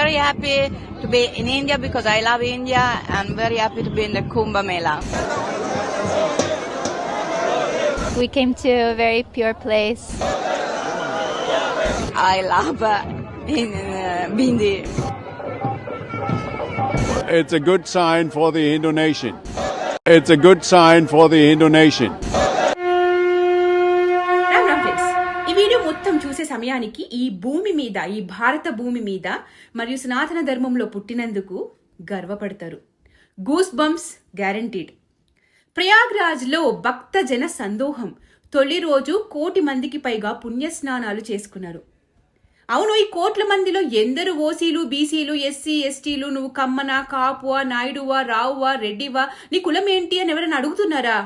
very happy to be in India because I love India, and very happy to be in the Kumbh Mela. We came to a very pure place. I love Bindi. It's a good sign for the Indonesian. It's a good sign for the Indonesian. ఈ video మొత్తం చూసే సమయానికి ఈ భూమి మీద, ఈ భారత భూమి మీద మరియు సనాతన ధర్మంలో పుట్టినందుకు గర్వపడతారు. Goosebumps guaranteed. ప్రయాగ్రాజ్లో భక్త జన సందోహం. తొలి రోజు 1 కోటి మందికి పైగా పుణ్యస్నానాలు చేసుకున్నారు. అవును, ఈ కోట్ల మందిలో ఎందరు ఓసీలు, బీసీలు, ఎస్సీ, ఎస్టీలు, నువ్వు కమ్మనా, కాపువా, నాయుడువా, రావువా, రెడ్డివా, నీ కులం ఏంటి అని ఎవరైనా అడుగుతున్నారా?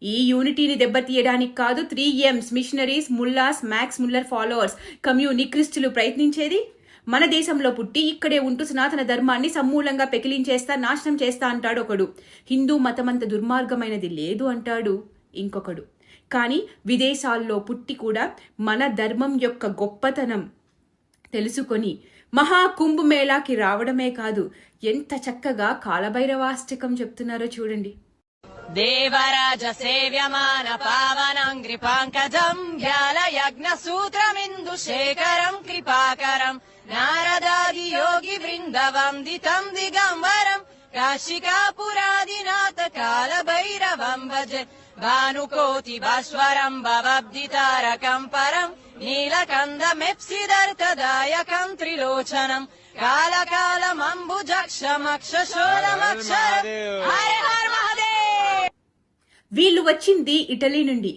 ఈ యూనిటీని దెబ్బతీయడానికి కాదు 3Ms missionaries, mullahs, Max Muller followers, కమ్యూనిక్రిస్టులు ప్రయత్నించేది. మన దేశంలో పుట్టి ఇక్కడే ఉంటూ సనాతన ధర్మాన్ని సమూలంగా పెకిలించేస్తా, నాశనం చేస్తా అంటాడు ఒకడు. హిందూ మతమంత దుర్మార్గమైనది లేదు అంటాడు ఇంకొకడు. కానీ విదేశాల్లో పుట్టి కూడా మన ధర్మం యొక్క గొప్పతనం తెలుసుకొని మహాకుంభ మేళాకి రావడమే కాదు, ఎంత చక్కగా కాలభైరవాష్టకం చెప్తున్నారో చూడండి. దేవరాజ సేవ్యమాన పావనం కృపాంకజం జ్ఞాన యజ్ఞ సూత్రమిందు శేఖరం కృపాకరం నారదాది యోగి బృంద వందితం దిగంబరం కాశికాపురాదినాథ కాల భైరవం భజే భానుకోటి భాస్వరం భవబ్దితారకం పరం నీలకందమెప్సిదర్థదాయకం త్రిలోచనం కాలకాలమంబుజక్షమక్షశోరమక్షరం హర హర మహాదేవ్. వీళ్ళు వచ్చింది ఇటలీ నుండి.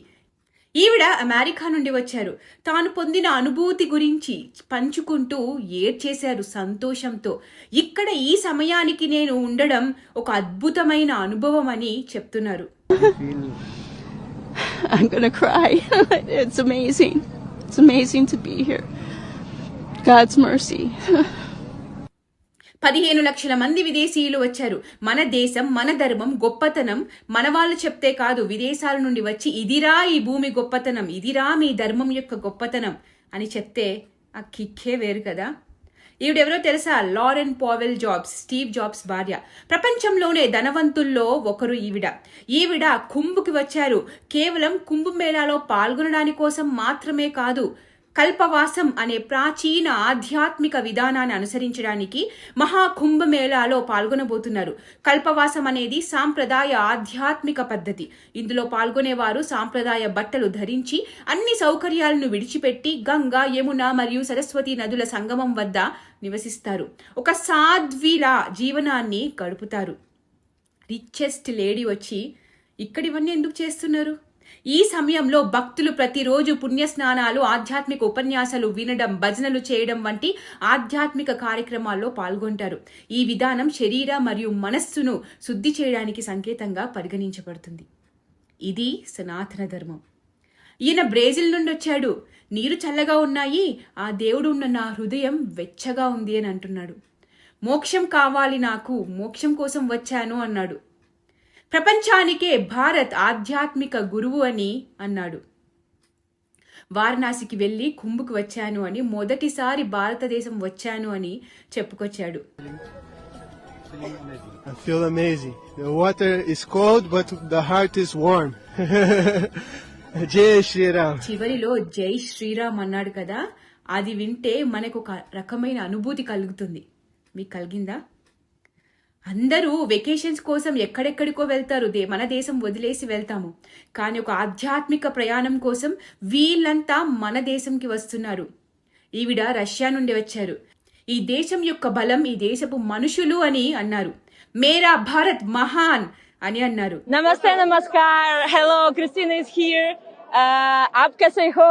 ఈవిడ అమెరికా నుండి వచ్చారు. తాను పొందిన అనుభూతి గురించి పంచుకుంటూ ఏడ్చేశారు సంతోషంతో. ఇక్కడ ఈ సమయానికి నేను ఉండడం ఒక అద్భుతమైన అనుభవం అని చెప్తున్నారు. I'm gonna cry. It's amazing. It's amazing to be here. God's mercy. 15 లక్షల మంది విదేశీయులు వచ్చారు. మన దేశం, మన ధర్మం గొప్పతనం మన వాళ్ళు చెప్తే కాదు, విదేశాల నుండి వచ్చి ఇదిరా ఈ భూమి గొప్పతనం, ఇదిరా మీ ధర్మం యొక్క గొప్పతనం అని చెప్తే ఆ కిక్కే వేరు కదా. ఈవిడెవరో తెలుసా? Laurene Powell Jobs, Steve Jobs భార్య. ప్రపంచంలోనే ధనవంతుల్లో ఒకరు ఈవిడ కుంభ్కి వచ్చారు. కేవలం కుంభ్ మేళాలో పాల్గొనడానికి కోసం మాత్రమే కాదు, కల్పవాసం అనే ప్రాచీన ఆధ్యాత్మిక విధానాన్ని అనుసరించడానికి మహాకుంభ మేళాలో పాల్గొనబోతున్నారు. కల్పవాసం అనేది సాంప్రదాయ ఆధ్యాత్మిక పద్ధతి. ఇందులో పాల్గొనేవారు సాంప్రదాయ బట్టలు ధరించి అన్ని సౌకర్యాలను విడిచిపెట్టి గంగా, యమున మరియు సరస్వతి నదుల సంగమం వద్ద నివసిస్తారు. ఒక సాధ్విలా జీవనాన్ని గడుపుతారు. రిచెస్ట్ లేడీ వచ్చి ఇక్కడ ఇవన్నీ ఎందుకు చేస్తున్నారు? ఈ సమయంలో భక్తులు ప్రతిరోజు పుణ్యస్నానాలు, ఆధ్యాత్మిక ఉపన్యాసాలు వినడం, భజనలు చేయడం వంటి ఆధ్యాత్మిక కార్యక్రమాల్లో పాల్గొంటారు. ఈ విధానం శరీర మరియు మనస్సును శుద్ధి చేయడానికి సంకేతంగా పరిగణించబడుతుంది. ఇది సనాతన ధర్మం. ఈయన బ్రెజిల్ నుండి వచ్చాడు. నీరు చల్లగా ఉన్నాయి, ఆ దేవుడు ఉన్న నా హృదయం వెచ్చగా ఉంది అని అంటున్నాడు. మోక్షం కావాలి నాకు, మోక్షం కోసం వచ్చాను అన్నాడు. ప్రపంచానికే భారత్ ఆధ్యాత్మిక గురువు అని అన్నాడు. వారణాసికి వెళ్లి కుంభకు వచ్చాను అని, మొదటిసారి భారతదేశం వచ్చాను అని చెప్పుకొచ్చాడు. I feel amazing. The water is cold but the heart is warm. జై శ్రీరామ్. చివరిలో జై శ్రీరామ్ అన్నాడు కదా, అది వింటే మనకు ఒక రకమైన అనుభూతి కలుగుతుంది. మీకు కలిగిందా? అందరూ వెకేషన్స్ కోసం ఎక్కడెక్కడికో వెళ్తారు, మన దేశం వదిలేసి వెళ్తాము. కానీ ఒక ఆధ్యాత్మిక ప్రయాణం కోసం వీళ్ళంతా మన దేశంకి వస్తున్నారు. ఈవిడ రష్యా నుండి వచ్చారు. ఈ దేశం యొక్క బలం ఈ దేశపు మనుషులు అని అన్నారు. మేరా భారత్ మహాన్ అని అన్నారు. Namaste, namaskar, hello, Christine is here, ఆప్ कैसे हो?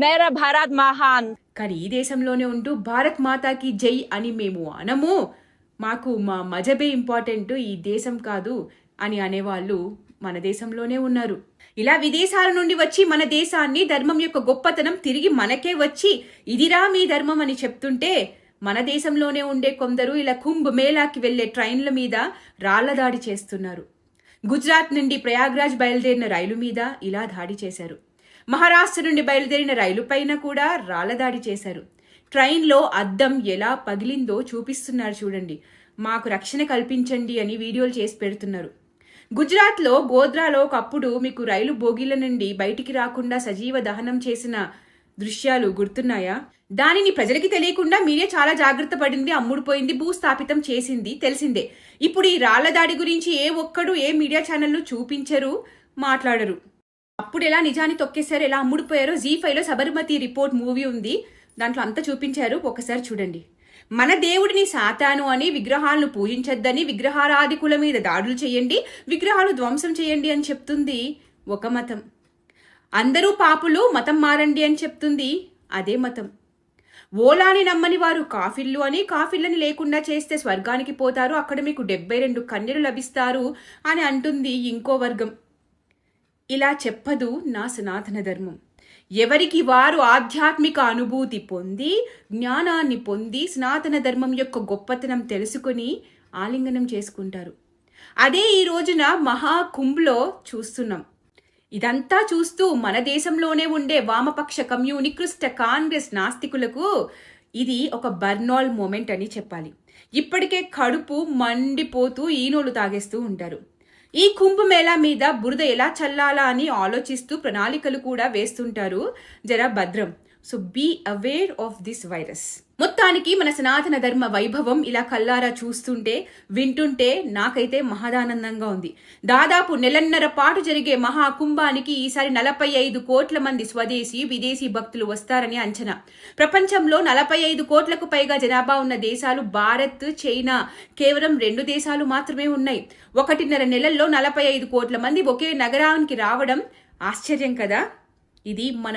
మేరా భారత్ మహాన్. కానీ ఈ దేశంలోనే ఉంటూ భారత్ మాతాకి జై అని మేము అనము, మాకు మా మజబే ఇంపార్టెంట్, ఈ దేశం కాదు అని అనేవాళ్ళు మన దేశంలోనే ఉన్నారు. ఇలా విదేశాల నుండి వచ్చి మన దేశాన్ని, ధర్మం యొక్క గొప్పతనం తిరిగి మనకే వచ్చి ఇదిరా మీ ధర్మం అని చెప్తుంటే, మన దేశంలోనే ఉండే కొందరు ఇలా కుంభ్ మేళాకి వెళ్లే ట్రైన్ల మీద రాళ్ల దాడి చేస్తున్నారు. గుజరాత్ నుండి ప్రయాగ్రాజ్ బయలుదేరిన రైలు మీద ఇలా దాడి చేశారు. మహారాష్ట్ర నుండి బయలుదేరిన రైలు పైన కూడా రాళ్ల దాడి చేశారు. ట్రైన్లో అద్దం ఎలా పగిలిందో చూపిస్తున్నారు చూడండి. మాకు రక్షణ కల్పించండి అని వీడియోలు చేసి పెడుతున్నారు. గుజరాత్లో గోద్రాలో ఒకప్పుడు మీకు రైలు బోగీల నుండి బయటికి రాకుండా సజీవ దహనం చేసిన దృశ్యాలు గుర్తున్నాయా? దానిని ప్రజలకి తెలియకుండా మీడియా చాలా జాగ్రత్త పడింది, అమ్ముడుపోయింది, భూస్థాపితం చేసింది, తెలిసిందే. ఇప్పుడు ఈ రాళ్ల దాడి గురించి ఏ ఒక్కడు ఏ మీడియా ఛానళ్ళు చూపించరు, మాట్లాడరు. అప్పుడు ఎలా నిజాన్ని తొక్కేశారు, ఎలా అమ్ముడుపోయారో జీ5లో సబర్మతి రిపోర్ట్ మూవీ ఉంది, దాంట్లో అంతా చూపించారు. ఒకసారి చూడండి. మన దేవుడిని సాతాను అని, విగ్రహాలను పూజించొద్దని, విగ్రహారాధికుల మీద దాడులు చేయండి, విగ్రహాలు ధ్వంసం చేయండి అని చెప్తుంది ఒక మతం. అందరూ పాపులు, మతం మారండి అని చెప్తుంది అదే మతం. ఓలాని నమ్మని వారు కాఫిర్లు అని, కాఫిర్లని లేకుండా చేస్తే స్వర్గానికి పోతారు, అక్కడ మీకు 72 కన్యలు లభిస్తారు అని అంటుంది ఇంకో వర్గం. ఇలా చెప్పదు నా సనాతన ధర్మం. ఎవరికి వారు ఆధ్యాత్మిక అనుభూతి పొంది, జ్ఞానాన్ని పొంది, సనాతన ధర్మం యొక్క గొప్పతనం తెలుసుకొని ఆలింగనం చేసుకుంటారు. అదే ఈ రోజున మహాకుంభ్లో చూస్తున్నాం. ఇదంతా చూస్తూ మన దేశంలోనే ఉండే వామపక్ష కమ్యూనిస్ట్ కాంగ్రెస్ నాస్తికులకు ఇది ఒక బర్నాల్ మూమెంట్ అని చెప్పాలి. ఇప్పటికే కడుపు మండిపోతూ ఈనోలు తాగేస్తూ ఉంటారు. ఈ కుంభమేళా మీద బురద ఎలా చల్లాలా అని ఆలోచిస్తూ ప్రణాళికలు కూడా వేస్తుంటారు. జరా భద్రం. So be aware of this virus. మొత్తానికి మన సనాతన ధర్మ వైభవం ఇలా కల్లారా చూస్తుంటే, వింటుంటే నాకైతే మహదానందంగా ఉంది. దాదాపు నెలన్నర పాటు జరిగే మహాకుంభానికి ఈసారి 45 కోట్ల మంది స్వదేశీ, విదేశీ భక్తులు వస్తారని అంచనా. ప్రపంచంలో 45 కోట్లకు పైగా జనాభా ఉన్న దేశాలు భారత్, చైనా. కేవలం 2 దేశాలు మాత్రమే ఉన్నాయి. 1.5 నెలల్లో 45 కోట్ల మంది ఒకే నగరానికి రావడం ఆశ్చర్యం కదా. ఇది మన